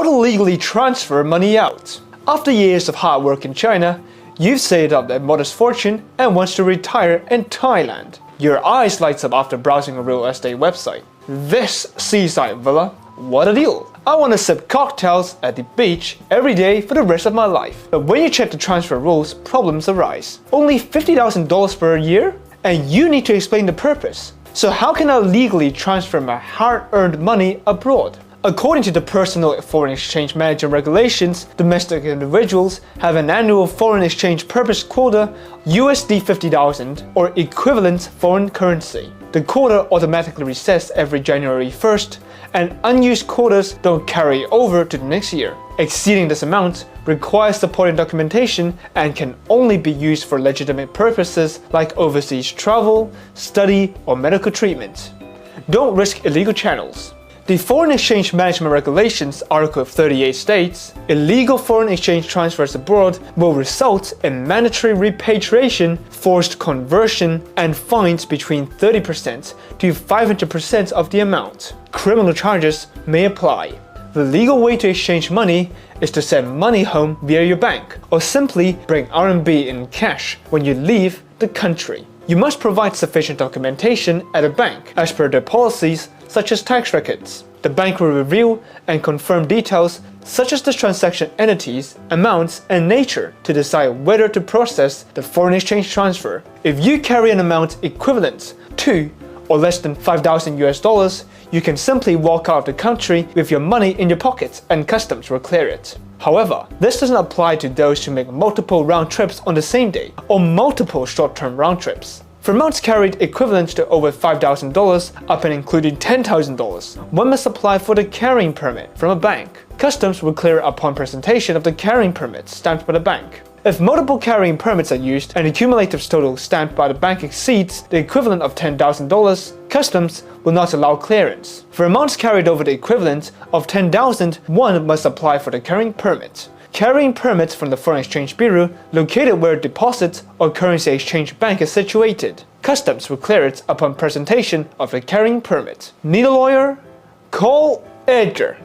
to legally transfer money out. After years of hard work in China, you've saved up a modest fortune and wants to retire in Thailand. Your eyes lights up after browsing a real estate website. This seaside villa, what a deal! I want to sip cocktails at the beach every day for the rest of my life. But when you check the transfer rules, problems arise. Only $50,000 per year? And you need to explain the purpose. So how can I legally transfer my hard-earned money abroad? According to the Personal Foreign Exchange Management Regulations, domestic individuals have an annual foreign exchange purpose quota USD 50,000 or equivalent foreign currency. The quota automatically resets every January 1st, and unused quotas don't carry over to the next year. Exceeding this amount requires supporting documentation and can only be used for legitimate purposes like overseas travel, study, or medical treatment. Don't risk illegal channels. The Foreign Exchange Management Regulations Article 38 states, illegal foreign exchange transfers abroad will result in mandatory repatriation, forced conversion, and fines between 30% to 500% of the amount. Criminal charges may apply. The legal way to exchange money is to send money home via your bank, or simply bring RMB in cash when you leave the country. You must provide sufficient documentation at a bank as per their policies, such as tax records. The bank will review and confirm details such as the transaction entities, amounts, and nature to decide whether to process the foreign exchange transfer. If you carry an amount equivalent to or less than $5,000, you can simply walk out of the country with your money in your pockets and customs will clear it. However, this doesn't apply to those who make multiple round trips on the same day or multiple short-term round trips. For amounts carried equivalent to over $5,000 up and including $10,000, one must apply for the carrying permit from a bank. Customs will clear upon presentation of the carrying permit stamped by the bank. If multiple carrying permits are used and the cumulative total stamped by the bank exceeds the equivalent of $10,000, customs will not allow clearance. For amounts carried over the equivalent of $10,000, one must apply for the carrying permit. Carrying permits from the Foreign Exchange Bureau located where a deposit or currency exchange bank is situated. Customs will clear it upon presentation of the carrying permit. Need a lawyer? Call Edgar.